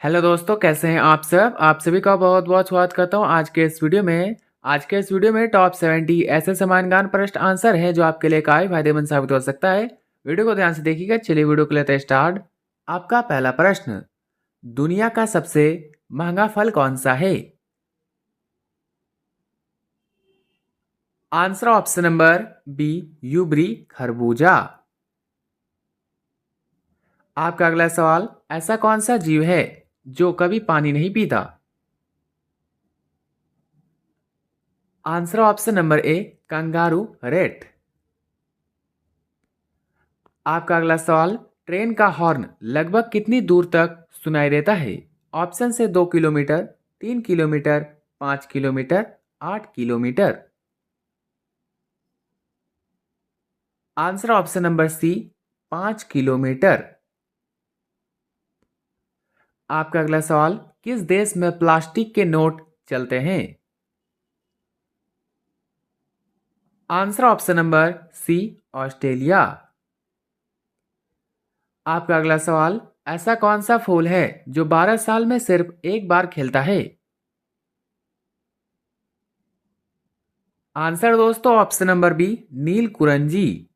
Hello दोस्तों, कैसे हैं आप सब? आप सभी का बहुत बहुत स्वागत करता हूं आज के इस वीडियो में टॉप 70 ऐसे समान ज्ञान प्रश्न आंसर है जो आपके लिए काफी फायदेमंद साबित हो सकता है। वीडियो को ध्यान से देखिएगा। चलिए वीडियो को लेते हैं स्टार्ट। आपका पहला प्रश्न, दुनिया का सबसे महंगा फल कौन सा है? आंसर ऑप्शन नंबर बी, यूबरी खरबूजा। आपका अगला सवाल, ऐसा कौन सा जीव है जो कभी पानी नहीं पीता? आंसर ऑप्शन नंबर ए, कंगारू रेट। आपका अगला सवाल, ट्रेन का हॉर्न लगभग कितनी दूर तक सुनाई देता है? ऑप्शन से 2 kilometre, 3 kilometre, 5 kilometre, 8 kilometre. Answer option number C, 5 kilometre. आपका अगला सवाल, किस देश में प्लास्टिक के नोट चलते हैं? Answer option number C, Australia. आपका अगला सवाल, ऐसा कौन सा फूल है जो 12 साल में सिर्फ एक बार खिलता है? आंसर दोस्तों ऑप्शन नंबर बी, नील कुरंजी।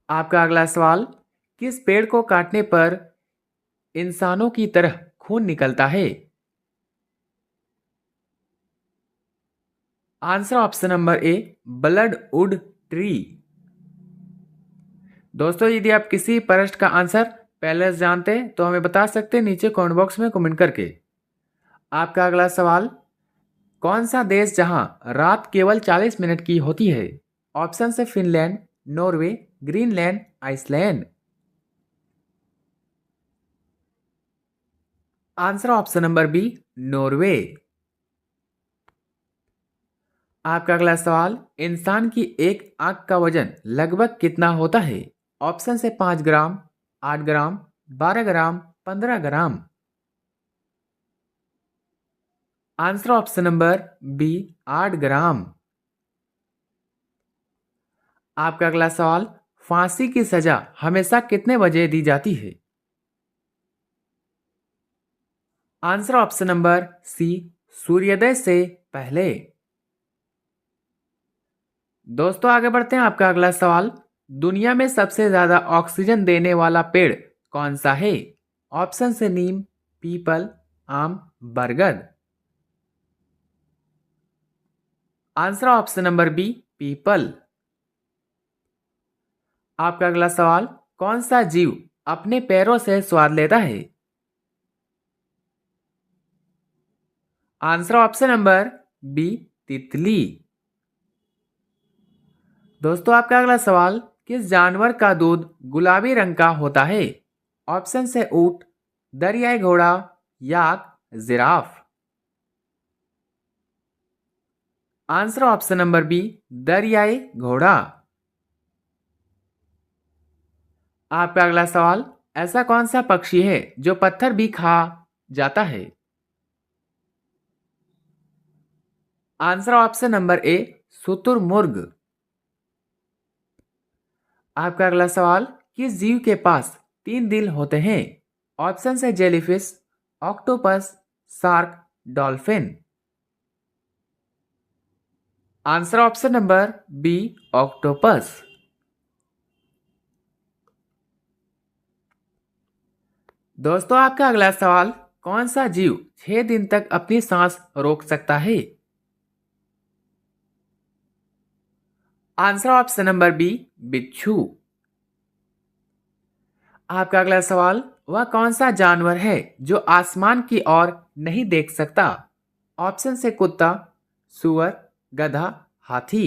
आपका अगला सवाल, किस पेड़ को काटने पर इंसानों की तरह खून निकलता है? आंसर ऑप्शन नंबर ए, ब्लड वुड ट्री। दोस्तों यदि आप किसी प्रश्न का आंसर पहले से जानते हैं तो हमें बता सकते हैं नीचे कमेंट बॉक्स में कमेंट करके। आपका अगला सवाल, कौन सा देश जहां रात केवल 40 मिनट की होती है? ऑप्शन से Finland, Norway, Greenland, Iceland. Answer option number B, Norway. आपका अगला सवाल, इंसान की एक आंख का वजन लगभग कितना होता है? ऑप्शन से 5 ग्राम, 8 ग्राम, 12 ग्राम, 15 ग्राम। आंसर ऑप्शन नंबर बी, 8 ग्राम। आपका अगला सवाल, फांसी की सजा हमेशा कितने बजे दी जाती है? आंसर ऑप्शन नंबर सी, सूर्योदय से पहले। दोस्तों आगे बढ़ते हैं। आपका अगला सवाल, दुनिया में सबसे ज्यादा ऑक्सीजन देने वाला पेड़ कौन सा है? ऑप्शन से नीम, पीपल, आम, बरगद। आंसर ऑप्शन नंबर बी, पीपल। आपका अगला सवाल, कौन सा जीव अपने पैरों से स्वाद लेता है? आंसर ऑप्शन नंबर बी, तितली। दोस्तों आपका अगला सवाल, किस जानवर का दूध गुलाबी रंग का होता है? ऑप्शन से ऊंट, दरियाई घोड़ा, yak, giraffe. Answer option number B, दरियाई घोड़ा। आपका अगला सवाल, ऐसा कौन सा पक्षी है जो पत्थर भी खा जाता है? आंसर ऑप्शन नंबर ए, शुतुरमुर्ग। आपका अगला सवाल, किस जीव के पास 3 दिल होते हैं? ऑप्शन से jellyfish, octopus, shark, dolphin. Answer option number B, octopus. दोस्तों आपका अगला सवाल, कौन सा जीव 6 दिन तक अपनी सांस रोक सकता है? आंसर ऑप्शन नंबर बी, बिच्छू। आपका अगला सवाल, वह कौन सा जानवर है जो आसमान की ओर नहीं देख सकता? ऑप्शन से कुत्ता, सुअर, गधा, हाथी।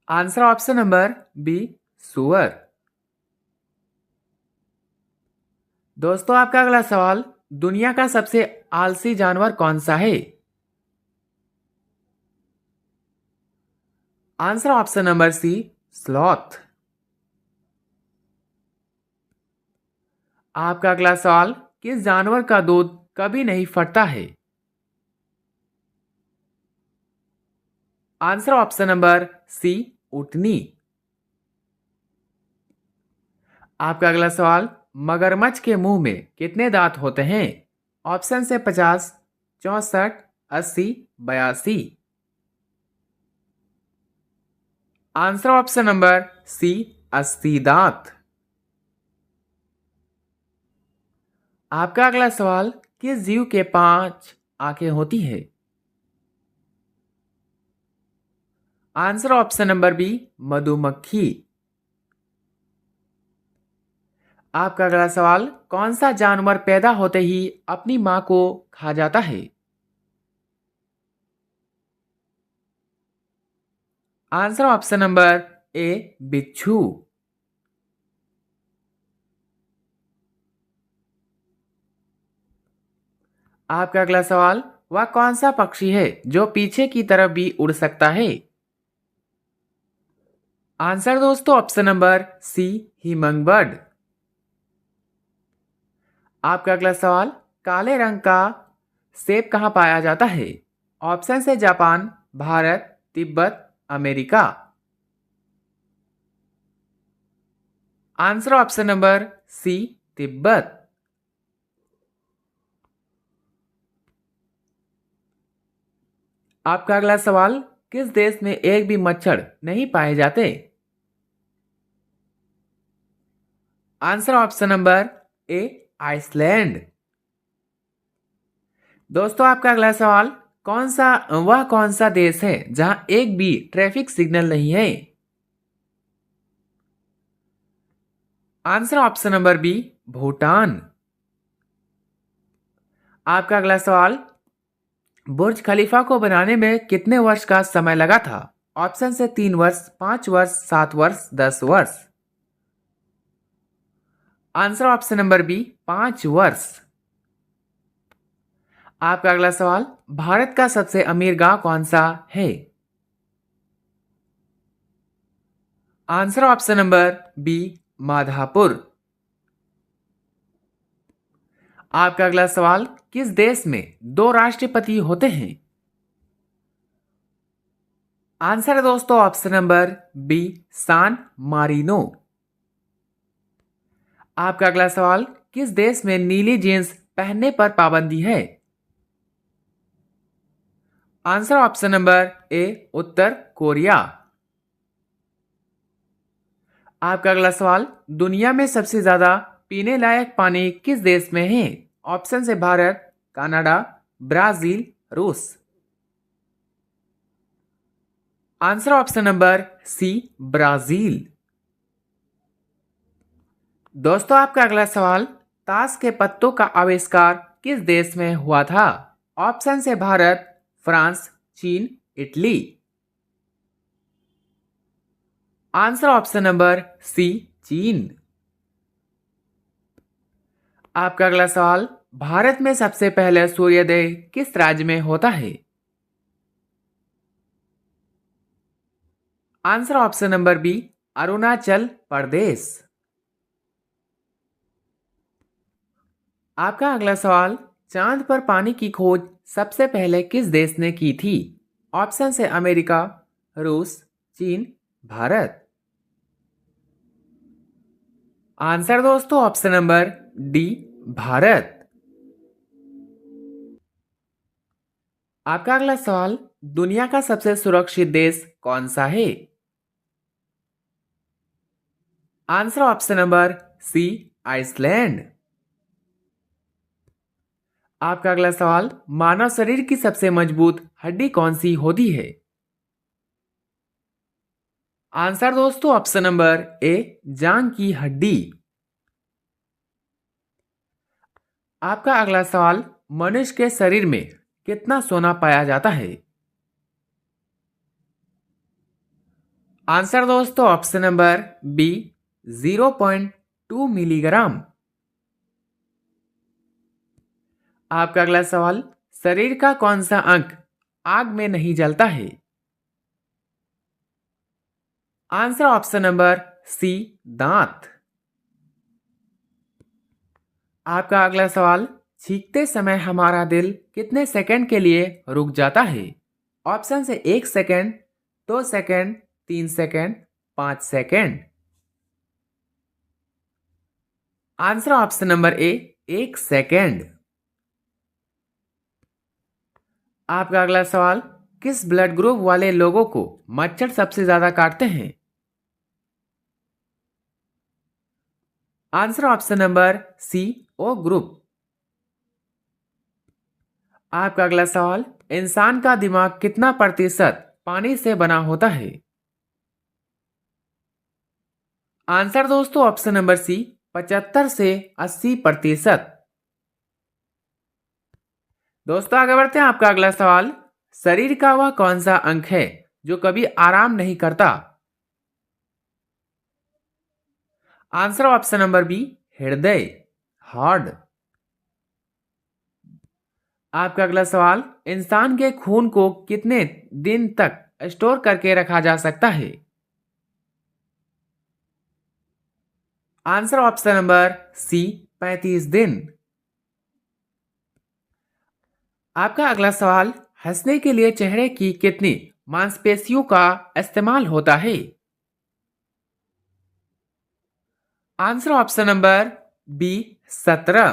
आंसर ऑप्शन नंबर बी, सुअर। दोस्तों आपका अगला सवाल, दुनिया का सबसे आलसी जानवर कौन सा है? Answer option number C, sloth. आपका अगला सवाल, किस जानवर का दूध कभी नहीं फटता है? आंसर ऑप्शन नंबर सी, ऊँटनी। आपका अगला सवाल, मगरमच्छ के मुंह में कितने दांत होते हैं? ऑप्शन से 50, 64, 80, 82। आंसर ऑप्शन नंबर सी, 80 दांत। आपका अगला सवाल, किस जीव के 5 आंखें होती है? आंसर ऑप्शन नंबर बी, मधुमक्खी। आपका अगला सवाल, कौन सा जानवर पैदा होते ही अपनी मां को खा जाता है? आंसर ऑप्शन नंबर ए, बिच्छू। आपका अगला सवाल, वह कौन सा पक्षी है जो पीछे की तरफ भी उड़ सकता है? आंसर दोस्तों ऑप्शन नंबर सी, हिमंगबर्ड। आपका अगला सवाल, काले रंग का सेब कहाँ पाया जाता है? ऑप्शन से Japan, Bharat, Tibet, America. Answer option number C, Tibet. आपका अगला सवाल, किस देश में एक भी मच्छर नहीं पाए जाते? Answer option number A, Iceland. दोस्तों आपका अगला सवाल, कौन सा देश है जहां एक भी ट्रैफिक सिग्नल नहीं है? Answer option number B, Bhutan. आपका अगला सवाल, बुर्ज खलीफा को बनाने में कितने वर्ष का समय लगा था? ऑप्शन से 3 वर्ष, 5 वर्ष, 7 वर्ष, 10 वर्ष। आंसर ऑप्शन नंबर बी, 5 वर्ष। आपका अगला सवाल, भारत का सबसे अमीर गांव कौन सा है? Answer option number B, Madhapur. आपका अगला सवाल, किस देश में 2 राष्ट्रपति होते हैं? आंसर है दोस्तों ऑप्शन नंबर बी, सान मारिनो। आपका अगला सवाल, किस देश में नीली जींस पहनने पर पाबंदी है? आंसर ऑप्शन नंबर ए, उत्तर कोरिया। आपका अगला सवाल, दुनिया में सबसे ज्यादा पीने लायक पानी किस देश में है? ऑप्शन से भारत, कनाडा, ब्राजील, रूस। Answer option number C, Brazil. दोस्तों आपका अगला सवाल, ताश के पत्तों का आविष्कार किस देश में हुआ था? ऑप्शन से भारत, फ्रांस, चीन, Italy. Answer option number C, चीन। आपका अगला सवाल, भारत में सबसे पहले सूर्योदय किस राज्य में होता है? Answer option number B, Arunachal Pradesh. आपका अगला सवाल, चांद पर पानी की खोज सबसे पहले किस देश ने की थी? ऑप्शन से अमेरिका, रूस, चीन, भारत। आंसर दोस्तों ऑप्शन नंबर डी, भारत। आपका अगला सवाल, दुनिया का सबसे सुरक्षित देश कौन सा है? Answer option number C, Iceland. आपका अगला सवाल, मानव शरीर की सबसे मजबूत हड्डी कौन सी होती है? आंसर दोस्तों ऑप्शन नंबर ए, जांग की हड्डी। आपका अगला सवाल, मनुष्य के शरीर में कितना सोना पाया जाता है? आंसर दोस्तों ऑप्शन नंबर बी, 0.2 मिलीग्राम। आपका अगला सवाल, शरीर का कौन सा अंग आग में नहीं जलता है? आंसर ऑप्शन नंबर सी, दांत। आपका अगला सवाल, छींकते समय हमारा दिल कितने सेकंड के लिए रुक जाता है? ऑप्शन से 1 second, 2 second, 3 second, 5 second. Answer option number ए, 1 सेकेंड। आपका अगला सवाल, किस ब्लड ग्रुप वाले लोगों को मच्छर सबसे ज्यादा काटते हैं? Answer option number C, O group. आपका अगला सवाल, इंसान का दिमाग कितना प्रतिशत पानी से बना होता है? आंसर दोस्तों ऑप्शन नंबर सी, 75 से 80%। दोस्तों आगे बढ़ते हैं। आपका अगला सवाल, शरीर का वह कौन सा अंग है जो कभी आराम नहीं करता? आंसर ऑप्शन नंबर बी, हृदय, हार्ट। आपका अगला सवाल, इंसान के खून को कितने दिन तक स्टोर करके रखा जा सकता है? आंसर ऑप्शन नंबर सी, 35 दिन। आपका अगला सवाल, हंसने के लिए चेहरे की कितनी मांसपेशियों का इस्तेमाल होता है? Answer option number B, 17।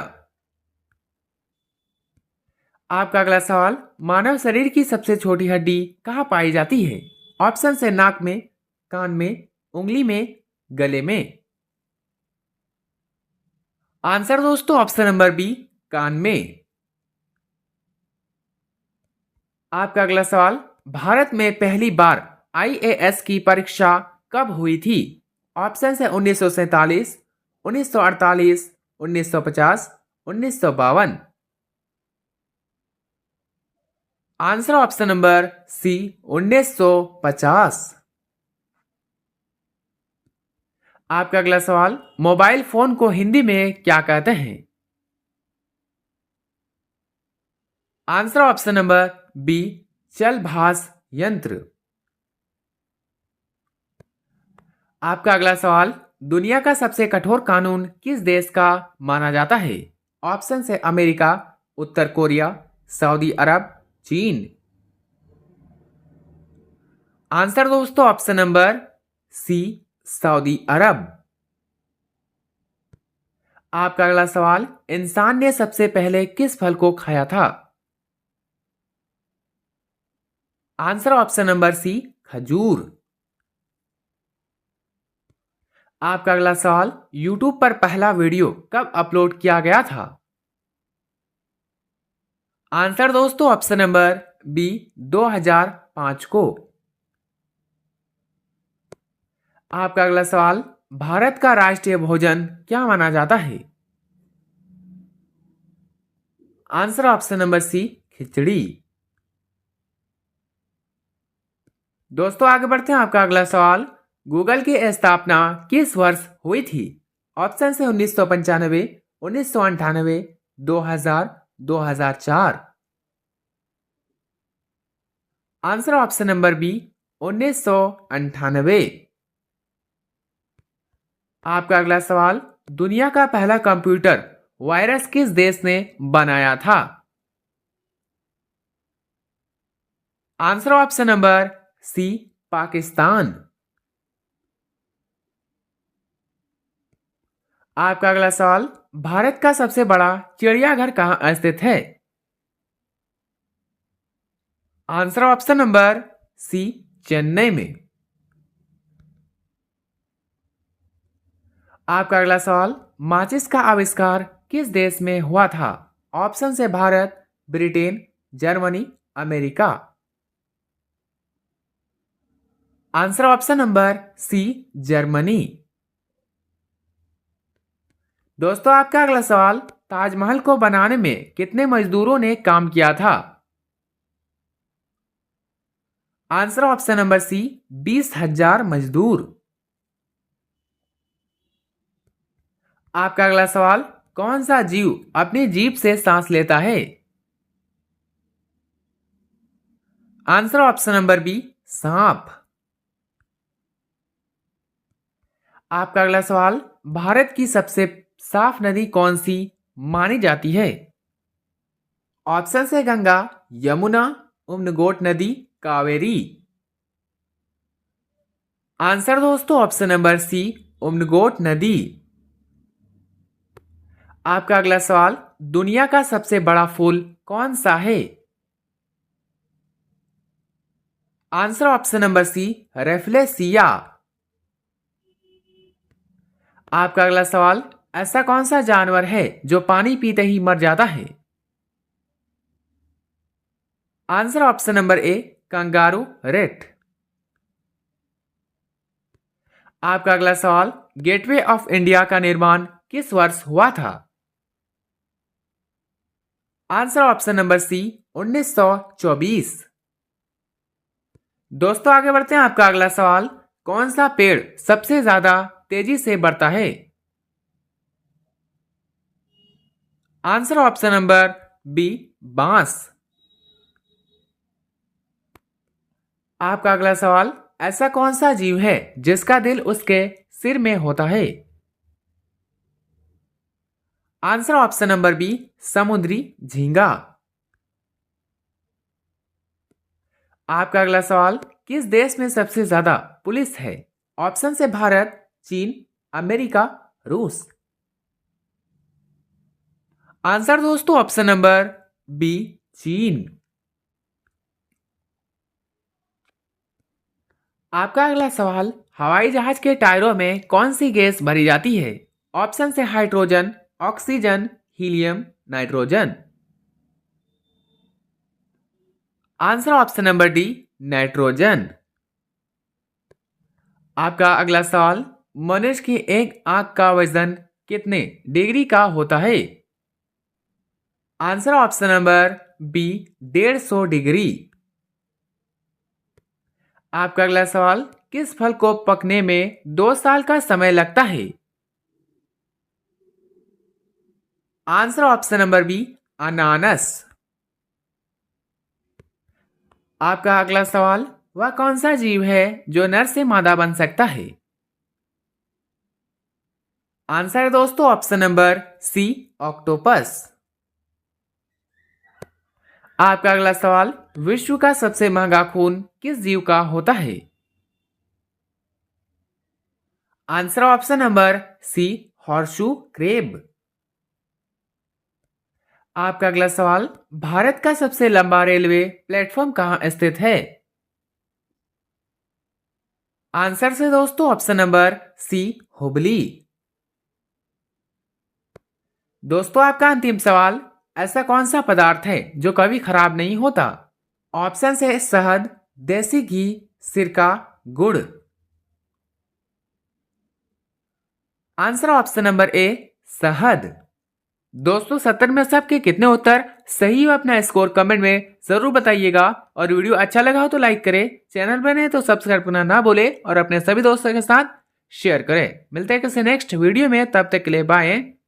आपका अगला सवाल, मानव शरीर की सबसे छोटी हड्डी कहाँ पाई जाती है? ऑप्शन है नाक में, कान में, उंगली में, गले में। आंसर दोस्तों ऑप्शन नंबर बी, कान में। आपका अगला सवाल, भारत में पहली बार आईएएस की परीक्षा कब हुई थी? ऑप्शन है 1947, 1948, 1950, 1952। Answer option number C, 1950। आपका अगला सवाल, मोबाइल फोन को हिंदी में क्या कहते हैं? आंसर ऑप्शन नंबर बी, चल भाष यंत्र। आपका अगला सवाल, दुनिया का सबसे कठोर कानून किस देश का माना जाता है? ऑप्शन है अमेरिका, उत्तर कोरिया, सऊदी अरब, चीन। आंसर दोस्तों ऑप्शन नंबर सी, सऊदी अरब। आपका अगला सवाल, इंसान ने सबसे पहले किस फल को खाया था? आंसर ऑप्शन नंबर सी, खजूर। आपका अगला सवाल, YouTube पर पहला वीडियो कब अपलोड किया गया था? आंसर दोस्तों ऑप्शन नंबर बी, 2005 को। आपका अगला सवाल, भारत का राष्ट्रीय भोजन क्या माना जाता है? आंसर ऑप्शन नंबर सी, खिचड़ी। दोस्तों आगे बढ़ते हैं। आपका अगला सवाल, गूगल की स्थापना किस वर्ष हुई थी? ऑप्शन है 1995, 1998, 2000, 2004। Answer option number B, 1998। आपका अगला सवाल, दुनिया का पहला कंप्यूटर वायरस किस देश ने बनाया था? Answer option number C, Pakistan. आपका अगला सवाल, भारत का सबसे बड़ा चिड़ियाघर कहां स्थित है? Answer option number C, Chennai में। आपका अगला सवाल, माचिस का आविष्कार किस देश में हुआ था? ऑप्शन है Bharat, Britain, Germany, America. Answer option number C, Germany. दोस्तों आपका अगला सवाल, ताजमहल को बनाने में कितने मजदूरों ने काम किया था? आंसर ऑप्शन नंबर सी, 20,000 मजदूर। आपका अगला सवाल, कौन सा जीव अपनी जीभ से सांस लेता है? आंसर ऑप्शन नंबर बी, सांप। आपका अगला सवाल, भारत की सबसे साफ नदी कौन सी मानी जाती है? ऑप्शन है गंगा, यमुना, उम्नगोट नदी, कावेरी। आंसर दोस्तों ऑप्शन नंबर सी, उम्नगोट नदी। आपका अगला सवाल, दुनिया का सबसे बड़ा फूल कौन सा है? Answer option number C, rafflesia. आपका अगला सवाल, ऐसा कौन सा जानवर है जो पानी पीते ही मर जाता है? आंसर ऑप्शन नंबर ए, कंगारू रेट। आपका अगला सवाल, गेटवे ऑफ इंडिया का निर्माण किस वर्ष हुआ था? Answer option number C, 1924। दोस्तों आगे बढ़ते हैं। आपका अगला सवाल, कौन सा पेड़ सबसे ज्यादा तेजी से बढ़ता है? आंसर ऑप्शन नंबर बी, बांस। आपका अगला सवाल, ऐसा कौन सा जीव है जिसका दिल उसके सिर में होता है? आंसर ऑप्शन नंबर बी, समुद्री झींगा। आपका अगला सवाल, किस देश में सबसे ज्यादा पुलिस है? ऑप्शन से भारत, चीन, अमेरिका, रूस। आंसर दोस्तों ऑप्शन नंबर बी, चीन। आपका अगला सवाल, हवाई जहाज के टायरों में कौन सी गैस भरी जाती है? ऑप्शन से hydrogen, oxygen, helium, nitrogen. Answer option number D, nitrogen. आपका अगला सवाल, मनुष्य की एक आंख का वजन कितने डिग्री का होता है? Answer option number B, 150 degree. आपका अगला सवाल, किस फल को पकने में 2 साल का समय लगता है? आंसर ऑप्शन नंबर बी, अनानास। आपका अगला सवाल, वह कौन सा जीव है जो नर से मादा बन सकता है? आंसर है दोस्तों ऑप्शन नंबर सी, ऑक्टोपस। आपका अगला सवाल, विश्व का सबसे महंगा खून किस जीव का होता है? Answer option number C, horseshoe crab. आपका अगला सवाल, भारत का सबसे लंबा रेलवे प्लेटफॉर्म कहां स्थित है? आंसर से दोस्तों ऑप्शन नंबर सी, हुबली। दोस्तों आपका अंतिम सवाल, ऐसा कौन सा पदार्थ है जो कभी खराब नहीं होता? ऑप्शन है शहद, देसी घी, सिरका, गुड़। आंसर ऑप्शन नंबर ए, शहद। दोस्तों 70 में से आपके कितने उत्तर सही हो, अपना स्कोर कमेंट में जरूर बताइएगा। और वीडियो अच्छा लगा हो तो लाइक करें, चैनल पर नए तो सब्सक्राइब करना ना भूले और अपने सभी दोस्तों के साथ शेयर करें। मिलते हैं किसी नेक्स्ट वीडियो में, तब तक के लिए बाय।